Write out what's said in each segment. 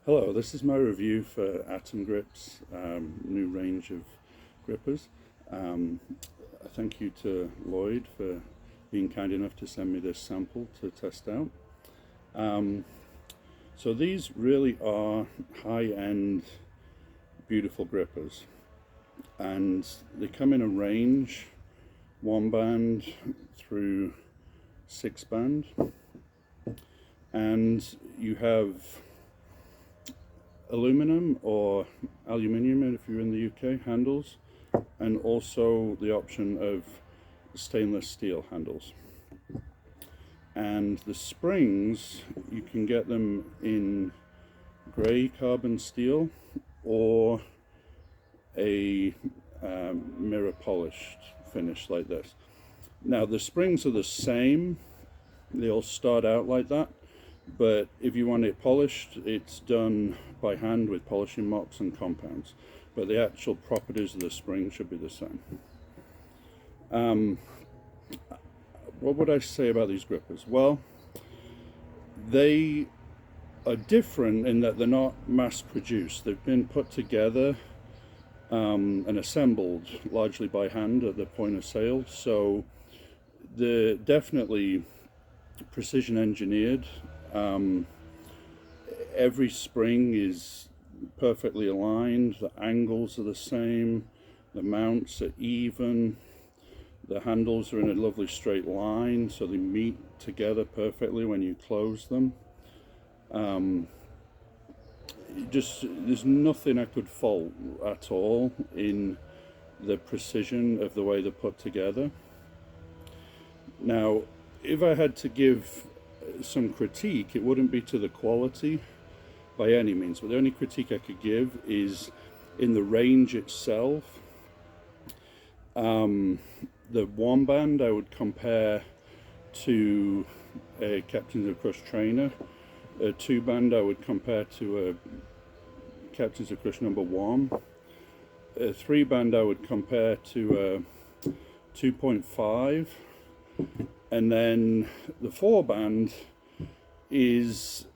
Hello, this is my review for Atomgripz new range of grippers. Thank you to Lloyd for being kind enough to send me this sample to test out. So these really are high-end, beautiful grippers, and they come in a range, 1 band through 6 band, and you have aluminum or aluminium if you're in the UK handles, and also the option of stainless steel handles. And the springs, you can get them in grey carbon steel or a mirror polished finish like this. Now the springs are the same, they all start out like that, but if you want it polished, it's done by hand with polishing mops and compounds, but the actual properties of the spring should be the same. What would I say about these grippers? Well, they are different in that they're not mass produced. They've been put together and assembled largely by hand at the point of sale, so they're definitely precision engineered. Every spring is perfectly aligned, the angles are the same, the mounts are even, the handles are in a lovely straight line, so they meet together perfectly when you close them. There's nothing I could fault at all in the precision of the way they're put together. Now, if I had to give some critique, it wouldn't be to the quality by any means, but the only critique I could give is in the range itself. The 1 band I would compare to a Captains of Crush trainer. A 2 band I would compare to a Captains of Crush #1. A 3 band I would compare to a 2.5. And then the 4 band is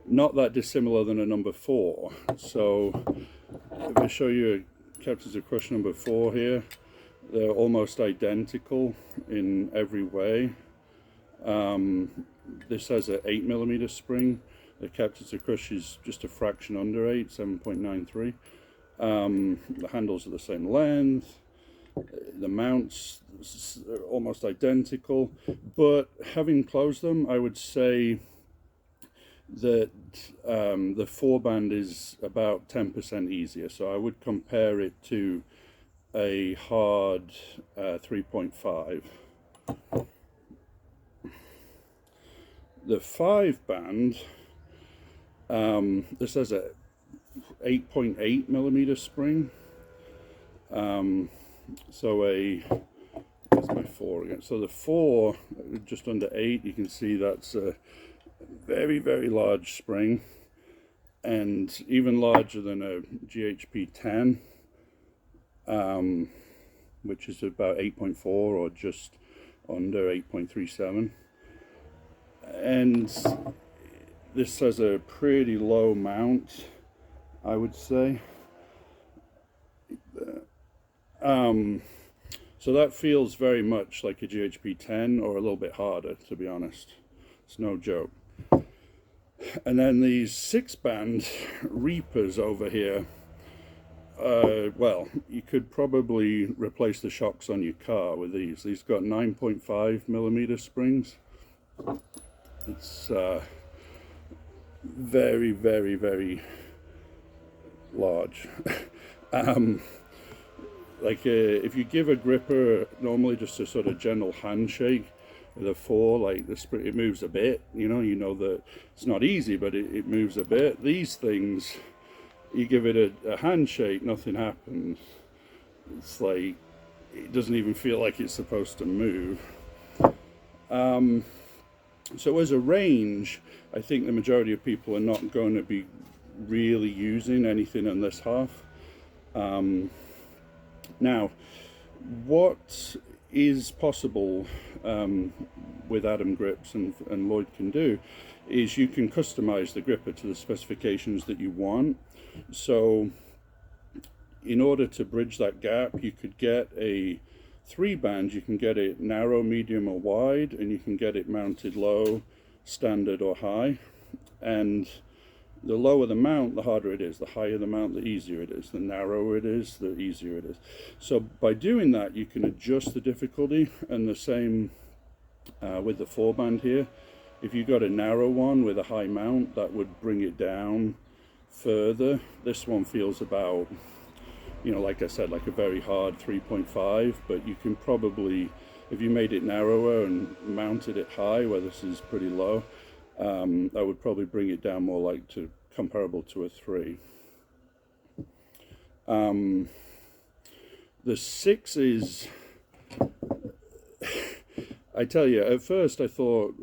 not that dissimilar than a #4. So if I show you a Captains of Crush #4 here, they're almost identical in every way. This has an 8mm spring. The Captains of Crush is just a fraction under 8, 7.93. The handles are the same length. The mounts are almost identical, but having closed them, I would say that the 4 band is about 10% easier. So I would compare it to a hard 3.5. The 5 band, this has a 8.8mm spring. So where's my 4 again? So the 4, just under 8, you can see that's a very, very large spring, and even larger than a GHP 10, which is about 8.4 or just under 8.37. And this has a pretty low mount, I would say. So that feels very much like a GHP 10 or a little bit harder, to be honest. It's no joke. And then these 6-band Reapers over here, well, you could probably replace the shocks on your car with these. These got 9.5mm springs. It's very, very, very large. If you give a gripper normally just a sort of gentle handshake with a 4, like it moves a bit, you know that it's not easy, but it moves a bit. These things, you give it a handshake, nothing happens. It's like it doesn't even feel like it's supposed to move. So as a range, I think the majority of people are not going to be really using anything in this half. Now, what is possible with Atomgripz and Lloyd can do is you can customize the gripper to the specifications that you want. So in order to bridge that gap, you could get a 3-band. You can get it narrow, medium, or wide, and you can get it mounted low, standard, or high. And the lower the mount, the harder it is. The higher the mount, the easier it is. The narrower it is, the easier it is. So by doing that, you can adjust the difficulty, and the same with the 4-band here. If you got a narrow one with a high mount, that would bring it down further. This one feels about, you know, like I said, like a very hard 3.5, but you can probably, if you made it narrower and mounted it high, where this is pretty low, that would probably bring it down more like to comparable to a 3. The 6 is, I tell you, at first I thought,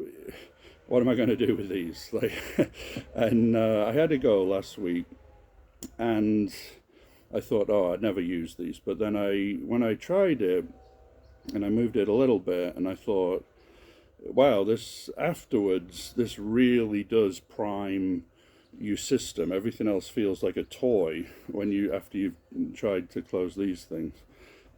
what am I going to do with these? Like, and I had a go last week, and I thought, oh, I'd never use these. But then when I tried it, and I moved it a little bit, and I thought, wow, this really does prime your system. Everything else feels like a toy after you've tried to close these things.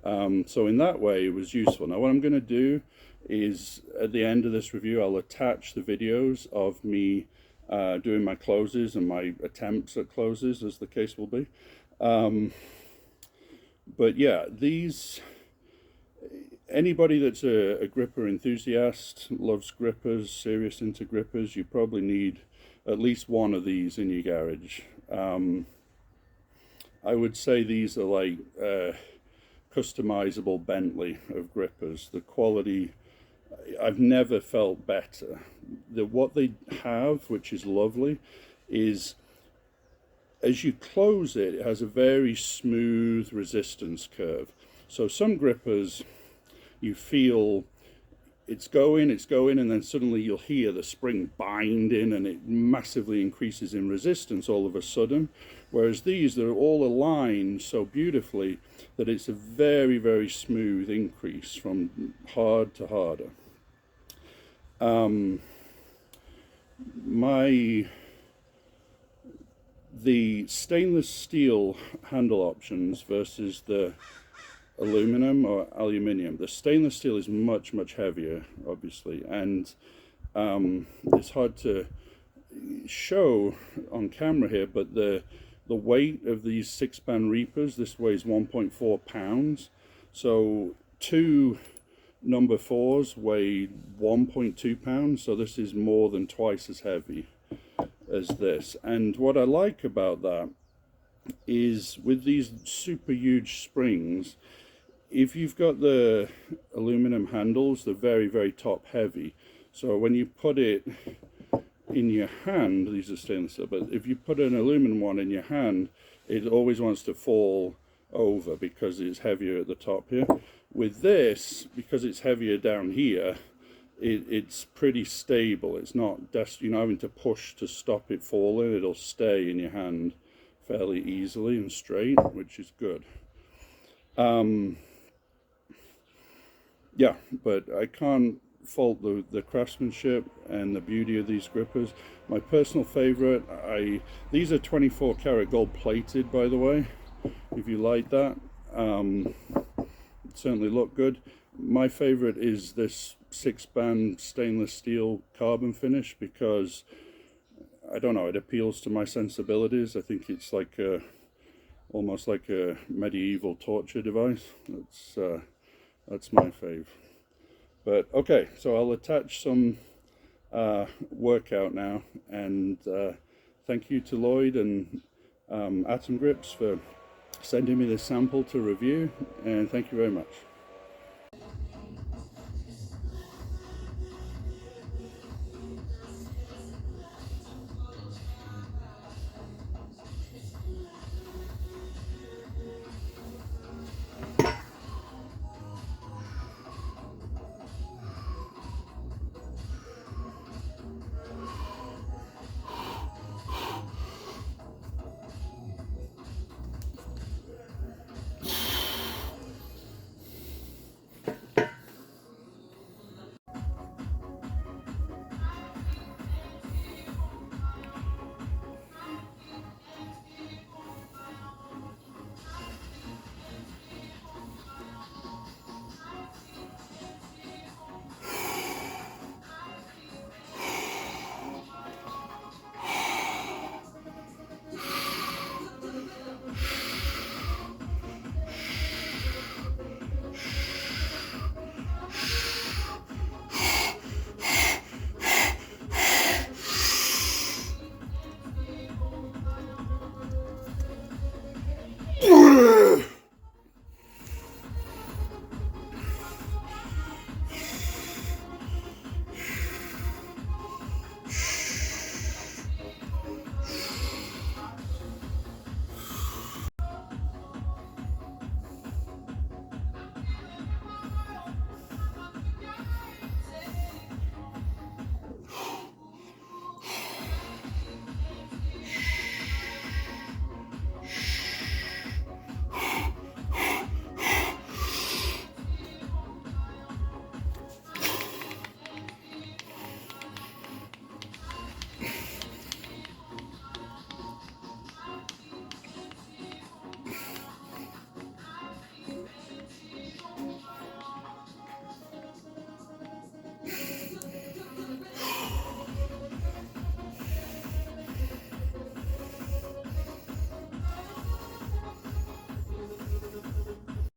So in that way, it was useful. Now, what I'm going to do is, at the end of this review, I'll attach the videos of me doing my closes and my attempts at closes, as the case will be. But yeah, anybody that's a gripper enthusiast, loves grippers, serious into grippers, you probably need at least one of these in your garage. I would say these are like customizable Bentley of grippers. The quality, I've never felt better. What they have, which is lovely, is as you close it, it has a very smooth resistance curve. So some grippers, you feel it's going, and then suddenly you'll hear the spring binding, and it massively increases in resistance all of a sudden. Whereas these, they're all aligned so beautifully that it's a very, very smooth increase from hard to harder. The stainless steel handle options versus the aluminum or aluminium. The stainless steel is much, much heavier, obviously, and it's hard to show on camera here, but the weight of these 6-band Reapers, this weighs 1.4 pounds. So 2 number 4s weigh 1.2 pounds, so this is more than twice as heavy as this. And what I like about that is, with these super huge springs, if you've got the aluminum handles, they're very, very top heavy. So when you put it in your hand, these are stainless steel, but if you put an aluminum one in your hand, it always wants to fall over because it's heavier at the top here. With this, because it's heavier down here, it's pretty stable. It's not, you're not having to push to stop it falling. It'll stay in your hand fairly easily and straight, which is good. Yeah, but I can't fault the craftsmanship and the beauty of these grippers. My personal favorite, these are 24 karat gold plated, by the way, if you like that. Certainly look good. My favorite is this 6-band stainless steel carbon finish, because I don't know, it appeals to my sensibilities. I think it's like almost like a medieval torture device. That's my fave. But okay, so I'll attach some workout now, and thank you to Lloyd and Atomgripz for sending me this sample to review, and thank you very much.